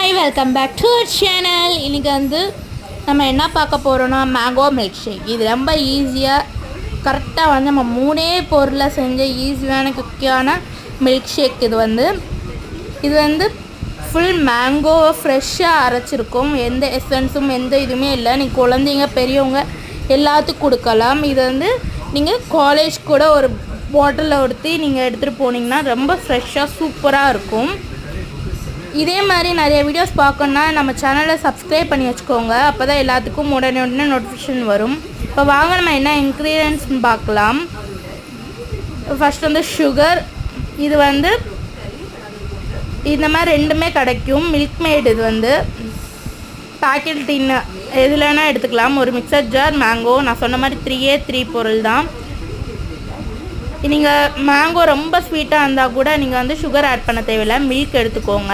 Hi, welcome back to our channel. இன்னைக்கு வந்து நம்ம என்ன பார்க்க போறோம்னா மேங்கோ மில்க் ஷேக். இது ரொம்ப ஈஸியா கரெக்ட்டா வந்து நம்ம மூணே பொருள்ல செஞ்ச ஈஸியான குக்கியான மில்க் ஷேக் இது வந்து ஃபுல் மேங்கோ ஃப்ரெஷ்ஷா அரைச்சிருக்கும். எந்த எசன்ஸும் எந்த இதுமே இல்ல. நீ குழந்தைங்க பெரியவங்க எல்லாத்துக்கும் கொடுக்கலாம். இது வந்து நீங்க காலேஜ் கூட ஒரு பாட்டில்ல ஊத்தி நீங்க எடுத்துட்டு போனீங்கன்னா ரொம்ப ஃப்ரெஷ்ஷா சூப்பரா இருக்கும். இதே மாதிரி நிறைய வீடியோஸ் பார்க்கணுன்னா நம்ம சேனலை சப்ஸ்கிரைப் பண்ணி வச்சுக்கோங்க. அப்போ தான் எல்லாத்துக்கும் உடனே நோட்டிஃபிகேஷன் வரும். இப்போ வாங்க நம்ம என்ன இன்க்ரீடியன்ட்ஸ்னு பார்க்கலாம். ஃபஸ்ட் வந்து சுகர். இது வந்து இந்த மாதிரி ரெண்டுமே கிடைக்கும். மில்க் மேட் இது வந்து பேக்கெட் டின்னு எதுலனா எடுத்துக்கலாம். ஒரு மிக்சர் ஜார், மேங்கோ. நான் சொன்ன மாதிரி 3 பொருள் தான். நீங்கள் மேங்கோ ரொம்ப ஸ்வீட்டாக இருந்தால் கூட நீங்கள் வந்து சுகர் ஆட் பண்ண தேவையில்லை. மில்க் எடுத்துக்கோங்க.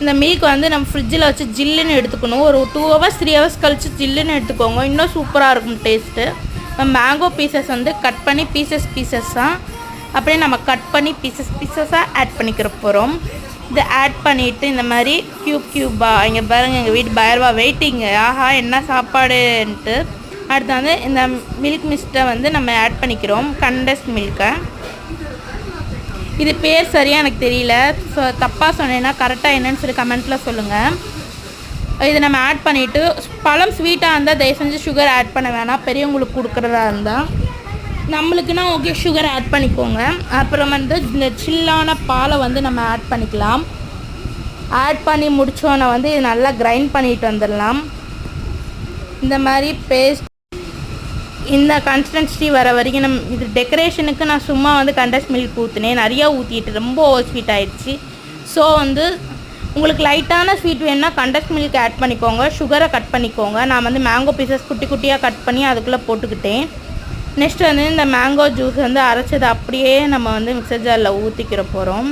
இந்த மில்க் வந்து நம்ம ஃப்ரிட்ஜில் வச்சு ஜில்லுன்னு எடுத்துக்கணும். ஒரு 2 hours 3 hours கழித்து ஜில்லுன்னு எடுத்துக்கோங்க. இன்னும் சூப்பராக இருக்கும் டேஸ்ட்டு. மேங்கோ பீசஸ் வந்து கட் பண்ணி பீசஸ்ஸாக அப்படியே நம்ம கட் பண்ணி பீசஸாக ஆட் பண்ணிக்கிற போகிறோம். இதை ஆட் பண்ணிவிட்டு இந்த மாதிரி க்யூபாக இங்கே பாருங்கள், எங்கள் வீட்டு பயர்வா வெயிட்டிங்க. ஆஹா என்ன சாப்பாடுன்ட்டு. அடுத்து வந்து இந்த மில்க் மிஸ்ட்டை வந்து நம்ம ஆட் பண்ணிக்கிறோம். கண்டஸ்ட் மில்கை. இது பேர் சரியாக எனக்கு தெரியல. ஸோ தப்பாக சொன்னேன்னா கரெக்டாக என்னன்னு சொல்லி கமெண்ட்டில் சொல்லுங்கள். இதை நம்ம ஆட் பண்ணிவிட்டு பழம் ஸ்வீட்டாக இருந்தால் தயவு செஞ்சு சுகர் ஆட் பண்ண வேணாம். பெரியவங்களுக்கு கொடுக்குறதா இருந்தால் நம்மளுக்குன்னா ஓகே சுகர் ஆட் பண்ணிக்கோங்க. அப்புறம் வந்து இந்த சில்லான பாலை வந்து நம்ம ஆட் பண்ணிக்கலாம். ஆட் பண்ணி முடித்தோன்னே வந்து இது நல்லா கிரைண்ட் பண்ணிட்டு வந்துடலாம். இந்த மாதிரி பேஸ்ட் இந்த கன்சிஸ்டன்சி வர வரைக்கும் நம்ம இது டெக்கரேஷனுக்கு நான் சும்மா வந்து கண்டஸ்ட் மில்க் ஊற்றினேன். நிறையா ஊற்றிட்டு ரொம்ப ஓவர் ஸ்வீட் ஆகிடுச்சு. ஸோ வந்து உங்களுக்கு லைட்டான ஸ்வீட் வேணுன்னா கண்டஸ்ட் மில்க் ஆட் பண்ணிக்கோங்க. சுகரை கட் பண்ணிக்கோங்க. நான் வந்து மேங்கோ பீசஸ் குட்டி குட்டியாக கட் பண்ணி அதுக்குள்ளே போட்டுக்கிட்டேன். நெக்ஸ்ட் வந்து இந்த மேங்கோ ஜூஸ் வந்து அரைச்சது அப்படியே நம்ம வந்து மிக்சர் ஜாரில் ஊற்றிக்கிற போகிறோம்.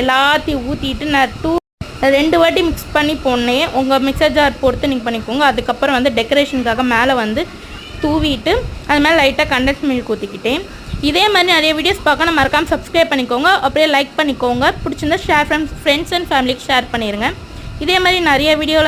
எல்லாத்தையும் ஊற்றிட்டு நான் 2 வாட்டி மிக்ஸ் பண்ணி போனேன். உங்கள் மிக்சர் ஜார் பொறுத்து நீங்கள் பண்ணிக்கோங்க. அதுக்கப்புறம் வந்து டெக்கரேஷனுக்காக மேலே வந்து தூவிட்டு அது மேலே லைட்டாக கண்டன்ஸ் மில்க் ஊற்றிக்கிட்டேன். இதே மாதிரி நிறைய வீடியோஸ் பார்க்கணும். மறக்காமல் சப்ஸ்கிரைப் பண்ணிக்கோங்க. அப்படியே லைக் பண்ணிக்கோங்க. பிடிச்சிருந்தா ஃப்ரெண்ட்ஸ் அண்ட் ஃபேமிலிக்கு ஷேர் பண்ணிடுங்க. இதே மாதிரி நிறைய வீடியோவில்